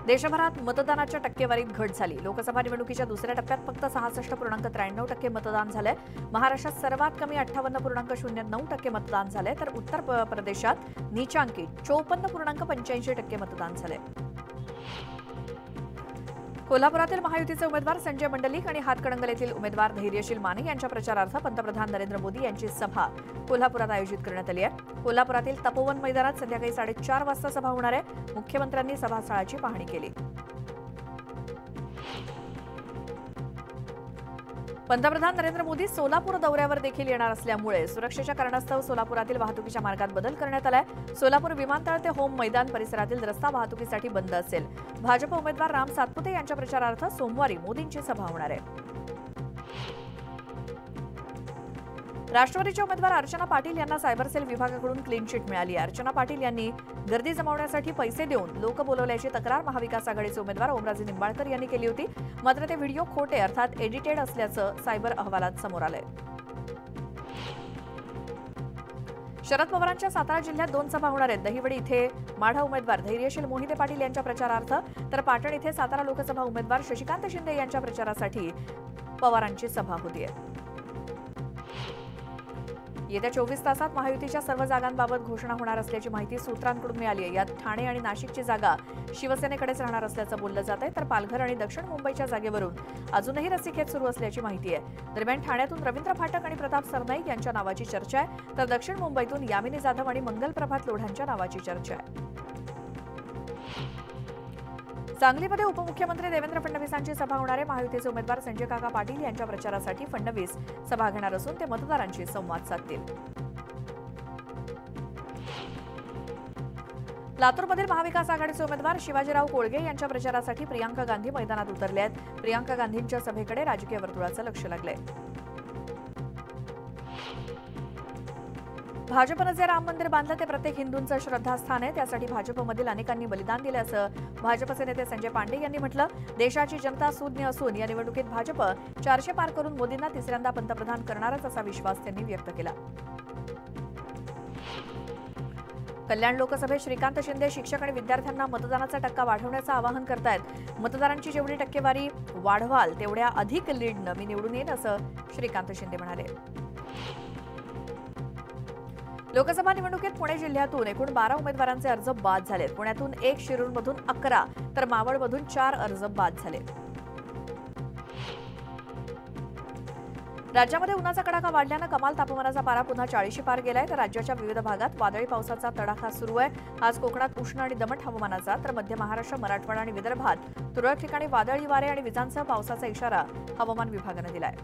देशभरात मतदानाच्या टक्केवारीत घट झाली। लोकसभा निवडणुकीच्या दुसऱ्या टप्प्यात फक्त 66.93% मतदान झालंय। महाराष्ट्रात सर्वात कमी 58.09% मतदान झालंय, तर उत्तर प्रदेशात नीचांकी 54.85% मतदान झालंय। कोल्हापुरातील महायुतीचे उमेदवार संजय मंडलिक आणि हातकणंगलेतील उमेदवार धैर्यशील माने यांच्या प्रचारार्थ पंतप्रधान नरेंद्र मोदी यांची सभा कोल्हापुरात आयोजित करण्यात आली आहे। कोल्हापुरातील तपोवन मैदानात संध्याकाळी 4:30 वाजता सभा होणार आहे। मुख्यमंत्र्यांनी सभास्थळाची पाहणी केली। पंतप्रधान नरेंद्र मोदी सोलापूर दौऱ्यावर देखील येणार असल्यामुळे सुरक्षेच्या कारणास्तव सोलापुरातील वाहतुकीच्या मार्गात बदल करण्यात आलाय। सोलापूर विमानतळ ते होम मैदान परिसरातील रस्ता वाहतुकीसाठी बंद असेल। भाजप उमेदवार राम सातपुते यांच्या प्रचारार्थ सोमवारी मोदींची सभा होणार आहे। राष्ट्रवादीच्या उमेदवार अर्चना पाटील यांना सायबर सेल विभागाकडून क्लीन चिट मिळाली आहे। अर्चना पाटील यांनी गर्दी जमवण्यासाठी पैसे देऊन लोक बोलवल्याची तक्रार महाविकास आघाडीचे उमेदवार ओमराजे निंबाळकर यांनी केली होती। मात्र ते व्हिडिओ खोटे अर्थात एडिटेड असल्याचं सायबर अहवालात समोर आलंय। शरद पवारांच्या सातारा जिल्ह्यात 2 सभा होणार आहेत। दहिवडी इथे माढा उमेदवार धैर्यशील मोहिते पाटील यांच्या प्रचारार्थ, तर पाटण इथे सातारा लोकसभा उमेदवार शशिकांत शिंदे यांच्या प्रचारासाठी पवारांची सभा होतीये। येत्या 24 तासात महायुतीच्या सर्व जागांबाबत घोषणा होणार असल्याची माहिती सूत्रांकडून मिळाली आहे। यात ठाणे आणि नाशिकची जागा शिवसेनेकडेच राहणार असल्याचं बोललं जात आहे, तर पालघर आणि दक्षिण मुंबईच्या जागेवरून अजूनही रस्सीखेच सुरू असल्याची माहिती आहे। दरम्यान ठाण्यातून रवींद्र फाटक आणि प्रताप सरनाईक यांच्या नावाची चर्चा आहे, तर दक्षिण मुंबईतून यामिनी जाधव आणि मंगल प्रभात लोढांच्या नावाची चर्चा आहे। सांगलीमध्ये उपमुख्यमंत्री देवेंद्र फडणवीसांची सभा होणार आहे। महायुतीचे उमेदवार संजय काका पाटील यांच्या प्रचारासाठी फडणवीस सभा घेणार असून ते मतदारांशी संवाद साधतील। लातूरमधील महाविकास आघाडीचे उमेदवार शिवाजीराव कोळगे यांच्या प्रचारासाठी प्रियांका गांधी मैदानात उतरले आहेत। प्रियांका गांधींच्या सभेकडे राजकीय वर्तुळाचं लक्ष लागलंय। भाजपनं जे राम मंदिर बांधलं ते प्रत्येक हिंदूंचं श्रद्धास्थान आहे, त्यासाठी भाजपमधील अनेकांनी बलिदान दिलं असं भाजपचे नेते संजय पांडे यांनी म्हटलं। देशाची जनता सुज्ञ असून या निवडणुकीत भाजप 400 पार करून मोदींना तिसऱ्यांदा पंतप्रधान करणारच असा विश्वास त्यांनी व्यक्त केला। कल्याण लोकसभेत श्रीकांत शिंदे शिक्षक आणि विद्यार्थ्यांना मतदानाचा टक्का वाढवण्याचं आवाहन करतायत। मतदारांची जेवढी टक्केवारी वाढवाल तेवढ्या अधिक लीडनं मी निवडून येईन असं श्रीकांत शिंदे म्हणाले। लोकसभा निवडणुकीत पुणे जिल्ह्यातून एकूण 12 उमेदवारांचे अर्ज बाद झालेत। पुण्यातून 1, शिरूरमधून 11 तर मावळमधून 4 अर्ज बाद झाले। राज्यामध्ये उन्हाचा कडाका वाढल्यानं कमाल तापमानाचा पारा पुन्हा 40शी पार गेलाय, तर राज्याच्या विविध भागात वादळी पावसाचा तडाखा सुरू आहे। आज कोकणात उष्ण आणि दमट हवामानाचा, तर मध्य महाराष्ट्र, मराठवाडा आणि विदर्भात तुरळक ठिकाणी वादळी वारे आणि विजांसह पावसाचा इशारा हवामान विभागानं दिलाय।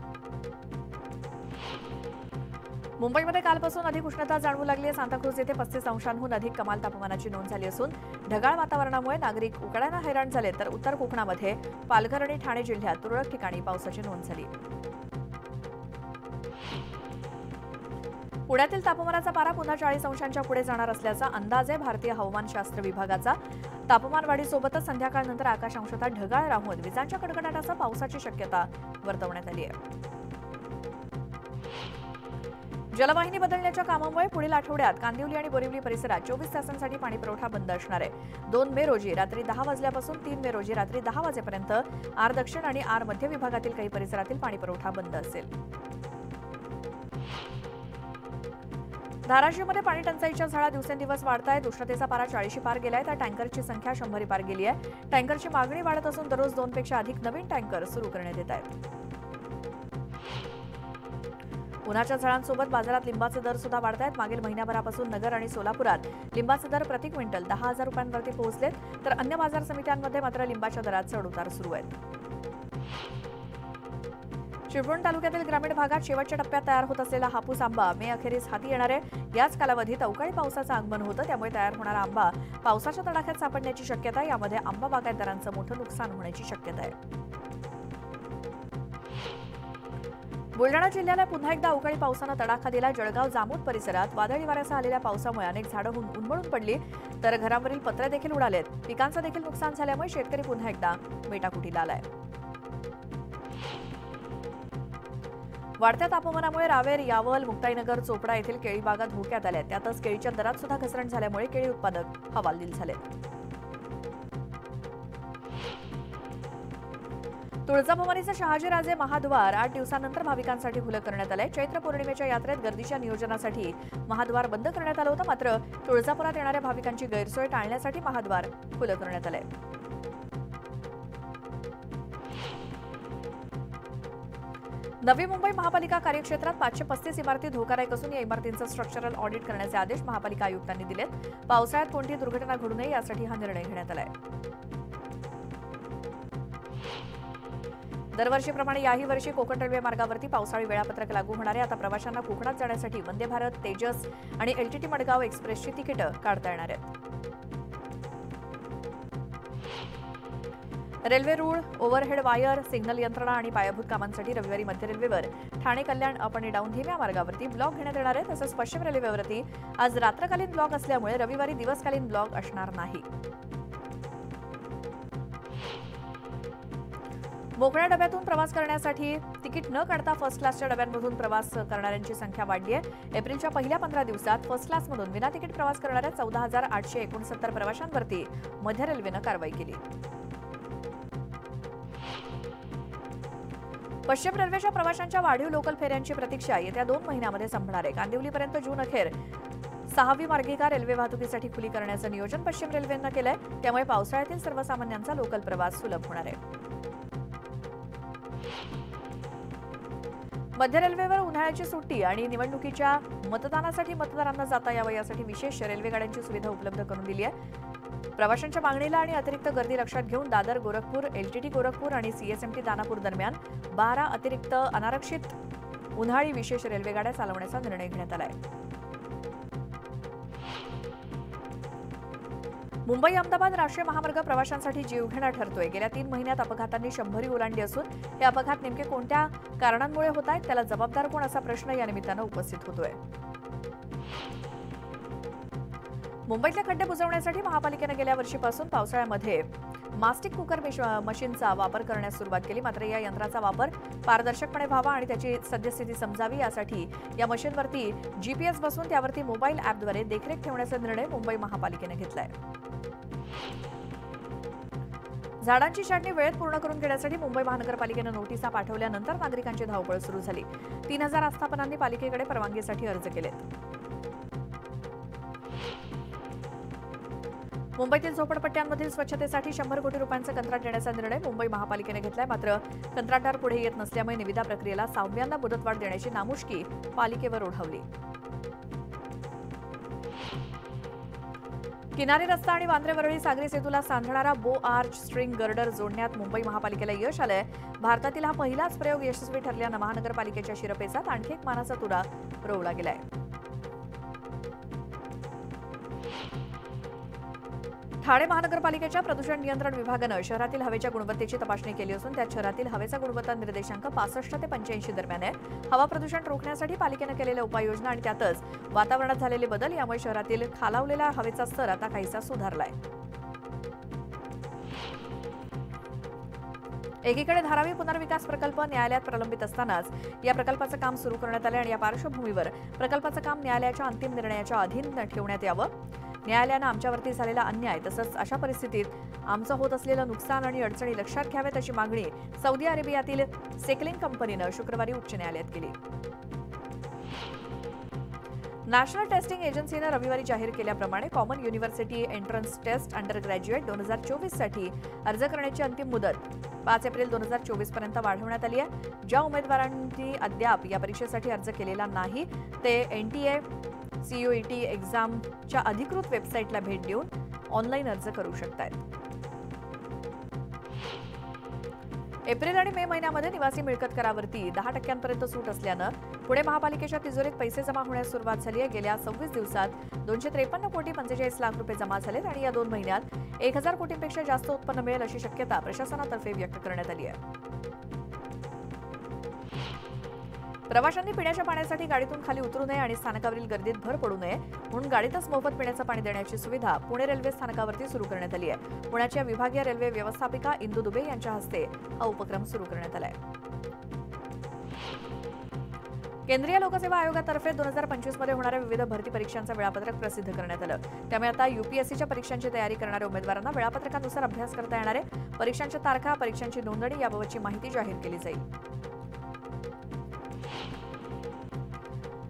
मुंबईमध्ये कालपासून अधिक उष्णता जाणवू लागली आहे। सांताक्रूज येथे 35 अंशांहून अधिक कमाल तापमानाची नोंद झाली असून ढगाळ वातावरणामुळे नागरिक उकड्यानं हैराण झाले, तर उत्तर कोकणामध्ये पालघर आणि ठाणे जिल्ह्यात तुरळक ठिकाणी पावसाची नोंद झाली। पुण्यातील तापमानाचा पारा पुन्हा 40 अंशांच्या पुढे जाणार असल्याचा अंदाज आहे भारतीय हवामानशास्त्र विभागाचा। तापमान वाढीसोबतच संध्याकाळनंतर आकाश अंशतः ढगाळ राहून विजांच्या कडकडाटासह पावसाची शक्यता वर्तवण्यात आली आहे। जलवाहिनी बदलण्याच्या कामामुळे पुढील आठवड्यात कांदिवली आणि बोरिवली परिसरात 24 तासांसाठी पाणीपुरवठा बंद असणार आहे। 2 मे रोजी रात्री 10 वाजल्यापासून 3 मे रोजी रात्री 10 वाजेपर्यंत आर दक्षिण आणि आर मध्य विभागातील काही परिसरातील पाणीपुरवठा बंद असेल। धाराशिवमध्ये पाणी टंचाईच्या झळा दिवसेंदिवस वाढत आहेत। उष्णतेचा पारा 40शी पार गेलाय, तर टँकरची संख्या 100 पार गेली आहे। टँकरची मागणी वाढत असून दररोज 2 पेक्षा अधिक नवीन टँकर सुरू करण्यात येत आहेत। उन्हाच्या झळांसोबत बाजारात लिंबाचे दर सुद्धा वाढत आहेत। मागील महिन्याभरापासून नगर आणि सोलापुरात लिंबाचे दर प्रति क्विंटल 10,000 रुपयांवरती पोहोचलेत, तर अन्य बाजार समित्यांमध्ये मात्र लिंबाच्या दरात चढउतार सुरू आहेत। चिपळूण तालुक्यातील ग्रामीण भागात शेवटच्या टप्प्यात तयार होत असलेला हापूस आंबा मे अखेरीस हाती येणार आहे। याच कालावधीत अवकाळी पावसाचं आगमन होतं, त्यामुळे तयार होणारा आंबा पावसाच्या तडाख्यात सापडण्याची शक्यता आहे। यामध्ये आंबा बागायतदारांचं मोठं नुकसान होण्याची शक्यता आहे। बुलढाणा जिल्ह्याला पुन्हा एकदा अवकाळी पावसानं तडाखा दिला। जळगाव जामोद परिसरात वादळी वाऱ्यासह आलेल्या पावसामुळे अनेक झाडं उन्मळून पडली, तर घरावरील पत्रे देखील उडालेत। पिकांचं देखील नुकसान झाल्यामुळे शेतकरी पुन्हा एकदा मेटाकुटीला आलाय। वाढत्या तापमानामुळे रावेर, यावल, मुक्ताईनगर, चोपडा येथील केळी बागा धोक्यात आल्या। त्यातच केळीच्या दरात सुद्धा घसरण झाल्यामुळे केळी उत्पादक हवालदिल झाले। तुळजाभवानीचं शहाजीराजे महाद्वार 8 दिवसांनंतर भाविकांसाठी खुलं करण्यात आलंय. चैत्र पौर्णिमेच्या यात्रेत गर्दीच्या नियोजनासाठी महाद्वार बंद करण्यात आलं होतं, मात्र तुळजापुरात येणाऱ्या भाविकांची गैरसोय टाळण्यासाठी महाद्वार खुलं करण्यात आलंय. नवी मुंबई महापालिका कार्यक्षेत्रात 535 इमारती धोकादायक असून या इमारतींचं स्ट्रक्चरल ऑडिट करण्याचे आदेश महापालिका आयुक्तांनी दिलेत. पावसाळ्यात कोणतीही दुर्घटना घडू नये यासाठी हा निर्णय घेण्यात आलाय. दरवर्षीप्रमाणे याही वर्षी कोकण रेल्वे मार्गावरती पावसाळी वेळापत्रक लागू होणार आहे. आता प्रवाशांना कोकणात जाण्यासाठी वंदे भारत, तेजस आणि एलटीटी मडगाव एक्सप्रेसची तिकीटं काढता येणार आहेत. रेल्वे रूळ, ओव्हरहेड वायर, सिग्नल यंत्रणा आणि पायाभूत कामांसाठी रविवारी मध्य रेल्वेवर ठाणे कल्याण अप आणि डाऊन धीम्या मार्गावरती ब्लॉक घेण्यात येणार आहे. तसंच पश्चिम रेल्वेवरती आज रात्रकालीन ब्लॉक असल्यामुळे रविवारी दिवसकालीन ब्लॉक असणार नाही. मोकळ्या डब्यातून प्रवास करण्यासाठी तिकीट न काढता फर्स्ट क्लासच्या डब्यांमधून प्रवास करणाऱ्यांची संख्या वाढली आहे. एप्रिलच्या पहिल्या 15 दिवसात फर्स्ट क्लासमधून विना तिकीट प्रवास करणाऱ्या 14,869 प्रवाशांवरती मध्य रेल्वेनं कारवाई केली. पश्चिम रेल्वेच्या प्रवाशांच्या वाढीव लोकल फेऱ्यांची प्रतीक्षा येत्या 2 महिन्यामध्ये संपणार आहे. कांदिवलीपर्यंत जून अखेर 6वी मार्गिका रेल्वे वाहतुकीसाठी खुली करण्याचं नियोजन पश्चिम रेल्वेनं केलंय. त्यामुळे पावसाळ्यातील सर्वसामान्यांचा लोकल प्रवास सुलभ होणार आहे. मध्य रेल्वेवर उन्हाळ्याची सुट्टी आणि निवडणुकीच्या मतदानासाठी मतदारांना जाता यावं यासाठी विशेष रेल्वेगाड्यांची सुविधा उपलब्ध करून दिली आहे. प्रवाशांच्या मागणीला आणि अतिरिक्त गर्दी लक्षात घेऊन दादर गोरखपूर, एलटीटी गोरखपूर आणि सीएसएमटी दानापूर दरम्यान 12 अतिरिक्त अनारक्षित उन्हाळी विशेष रेल्वेगाड्या चालवण्याचा निर्णय घेण्यात आलाय. मुंबई अहमदाबाद राष्ट्रीय महामार्ग प्रवाशांसाठी जीवघेणा ठरतोय. गेल्या 3 महिन्यात अपघातांनी 100 ओलांडली असून हे अपघात नेमके कोणत्या कारणांमुळे होत आहेत, त्याला जबाबदार कोण असा प्रश्न या निमित्तानं उपस्थित होतोय. मुंबईतले खड्डे बुजवण्यासाठी महापालिकेनं गेल्या वर्षीपासून पावसाळ्यामध्ये मास्टिक कुकर मशीनचा वापर करण्यास सुरुवात केली. मात्र या यंत्राचा वापर पारदर्शकपणे व्हावा आणि त्याची सद्यस्थिती समजावी यासाठी या मशीनवरती जीपीएस बसवून त्यावरती मोबाईल ॲपद्वारे देखरेख ठेवण्याचा निर्णय मुंबई महापालिकेनं घेतलाय. झाडांची छाटणी वेळेत पूर्ण करून घेण्यासाठी मुंबई महानगरपालिकेनं नोटिसा पाठवल्यानंतर नागरिकांची धावपळ सुरू झाली. 3000 आस्थापनांनी पालिकेकडे परवानगीसाठी अर्ज केलेत. मुंबईतील झोपडपट्ट्यांमधील स्वच्छतेसाठी 100 कोटी रुपयांचं कंत्राट देण्याचा निर्णय मुंबई महापालिकेने घेतलाय. मात्र कंत्राटदार पुढे येत नसल्यामुळे निविदा प्रक्रियेला 6व्यांदा मुदतवाढ देण्याची नामुष्की पालिकेवर ओढावली. किनारी रस्ता आणि वांद्रे वरळी सागरी सेतूला सांधणारा बो आर्च स्ट्रिंग गर्डर जोडण्यात मुंबई महापालिकेला यश आलंय. भारतातील हा पहिलाच प्रयोग यशस्वी ठरल्यानं महानगरपालिकेच्या शिरपेचात आणखी एक मानाचा तुरा रोवला गेलाय. ठाणे महानगरपालिकेच्या प्रदूषण नियंत्रण विभागानं शहरातील हवेच्या गुणवत्तेची तपासणी केली असून त्यात शहरातील हवेचा गुणवत्ता निर्देशांक 65 ते 85 दरम्यान आहे. हवा प्रदूषण रोखण्यासाठी पालिकेनं केलेल्या उपाययोजना आणि त्यातच वातावरणात झालेले बदल यामुळे शहरातील खालावलेला हवेचा स्तर आता काहीसा सुधारलाय. एकीकडे धारावी पुनर्विकास प्रकल्प न्यायालयात प्रलंबित असतानाच या प्रकल्पाचं काम सुरू करण्यात आलं आणि या पार्श्वभूमीवर प्रकल्पाचं काम न्यायालयाच्या अंतिम निर्णयाच्या अधीन ठेवण्यात यावं. न्यायालयानं आमच्यावरती झालेला अन्याय तसंच अशा परिस्थितीत आमचं होत असलेलं नुकसान आणि अडचणी लक्षात घ्याव्यात अशी मागणी सौदी अरेबियातील सेकलिंग कंपनीनं शुक्रवारी उच्च न्यायालयात केली. नॅशनल टेस्टिंग एजन्सीनं रविवारी जाहीर केल्याप्रमाणे common university entrance test undergraduate 2024 साठी अर्ज करण्याची अंतिम मुदत 5 एप्रिल 2024 पर्यंत वाढवण्यात आली आहे. ज्या उमेदवारांनी अद्याप या परीक्षेसाठी अर्ज केलेला नाही ते एनटीए सीयूईटी एक्झामच्या अधिकृत वेबसाईटला भेट देऊन ऑनलाईन अर्ज करू शकतात. एप्रिल आणि मे महिन्यामध्ये निवासी मिळकत करावरती 10% सूट असल्यानं पुणे महापालिकेच्या तिजोरीत पैसे जमा होण्यास सुरुवात झाली आहे. गेल्या 26 दिवसात 253 कोटी 45 लाख रुपये जमा झालेत आणि या 2 महिन्यात 1000 कोटींपेक्षा जास्त उत्पन्न मिळेल अशी शक्यता प्रशासनातर्फे व्यक्त करण्यात आली आहे. प्रवाशांनी पिण्याच्या पाण्यासाठी गाडीतून खाली उतरू नये आणि स्थानकावरील गर्दीत भर पडू नये म्हणून गाडीतच मोफत पिण्याचं पाणी देण्याची सुविधा पुणे रेल्वे स्थानकावरती सुरू करण्यात आली आहे. पुण्याच्या विभागीय रेल्वे व्यवस्थापिका इंदू दुबे यांच्या हस्ते हा उपक्रम सुरू करण्यात आलाय. केंद्रीय लोकसेवा आयोगातर्फे 2025 मध्ये होणाऱ्या विविध भरती परीक्षांचं वेळापत्रक प्रसिद्ध करण्यात आलं. त्यामुळे आता यूपीएससीच्या परीक्षांची तयारी करणाऱ्या उमेदवारांना वेळापत्रकानुसार अभ्यास करता येणार आहे. परीक्षांच्या तारखा, परीक्षांची नोंदणी याबाबतची माहिती जाहीर केली जाईल.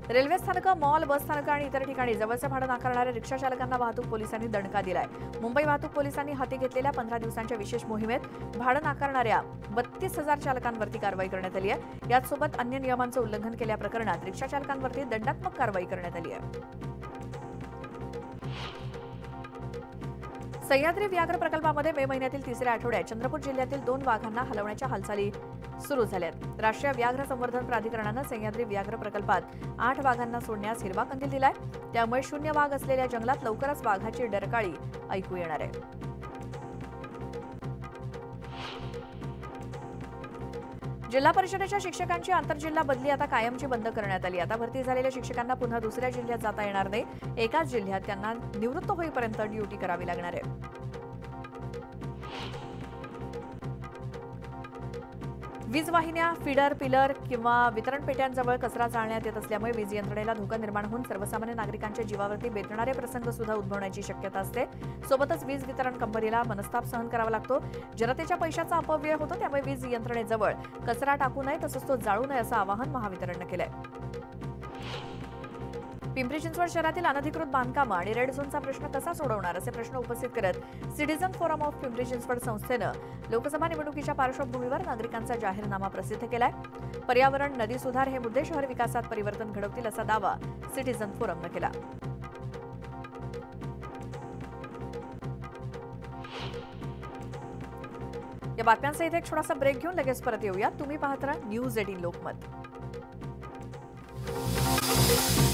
रेल्वे स्थानकं, मॉल, बस स्थानकं आणि इतर ठिकाणी जवळचं भाडं नाकारणाऱ्या रिक्षा चालकांना वाहतूक पोलिसांनी दणका दिलाय. मुंबई वाहतूक पोलिसांनी हाती घेतलेल्या 15 दिवसांच्या विशेष मोहिमेत भाडं नाकारणाऱ्या 32,000 चालकांवरती कारवाई करण्यात आली आहे. याचसोबत अन्य नियमांचं उल्लंघन केल्या प्रकरणात रिक्षा चालकांवरती दंडात्मक कारवाई करण्यात आली आहे. सह्याद्री व्याघ्र प्रकल्पामध्ये मे महिन्यातील तिसऱ्या आठवड्यात चंद्रपूर जिल्ह्यातील 2 वाघांना हलवण्याच्या हालचाली सुरू झाल्यात. राष्ट्रीय व्याघ्र संवर्धन प्राधिकरणानं सह्याद्री व्याघ्र प्रकल्पात 8 वाघांना सोडण्यास हिरवा कंदील दिलाय. त्यामुळे शून्य वाघ असलेल्या जंगलात लवकरच वाघाची डरकाळी ऐकू येणार आहे. जिल्हा परिषदेच्या शिक्षकांची आंतरजिल्हा बदली आता कायमची बंद करण्यात आली. आता भरती झालेल्या शिक्षकांना पुन्हा दुसऱ्या जिल्ह्यात जाता येणार नाही. एकाच जिल्ह्यात त्यांना निवृत्त होईपर्यंत ड्युटी करावी लागणार आहे. वीज वाहिन्या, फीडर, पिलर किंवा वितरण पेट्यांजवळ कचरा जाळण्यात येत असल्यामुळे वीज यंत्रणेला धोका निर्माण होऊन सर्वसामान्य नागरिकांच्या जीवावरती बेतणारे प्रसंग सुद्धा उद्भवण्याची शक्यता असते. सोबतच वीज वितरण कंपनीला मनस्ताप सहन करावा लागतो. जनतेच्या पैशाचा अपव्यय होतो. त्यामुळे वीज यंत्रणेजवळ कचरा टाकू नये तसंच तो जाळू नये असं आवाहन महावितरणनं केलंय. पिंपरी चिंचवड शहरातील अनधिकृत बांधकामं आणि रेड झोनचा प्रश्न कसा सोडवणार असे प्रश्न उपस्थित करत citizen forum of Pimpri Chinchwad संस्थेनं लोकसभा निवडणुकीच्या पार्श्वभूमीवर नागरिकांचा जाहीरनामा प्रसिद्ध केलाय. पर्यावरण, नदी सुधार हे मुद्दे शहर विकासात परिवर्तन घडवतील असा दावा सिटीझन फोरमनं केला. या बातम्यांचा इथे एक छोटासा ब्रेक घेऊन लगेच परत येऊया. तुम्ही पाहत राहा न्यूज 18 लोकमत.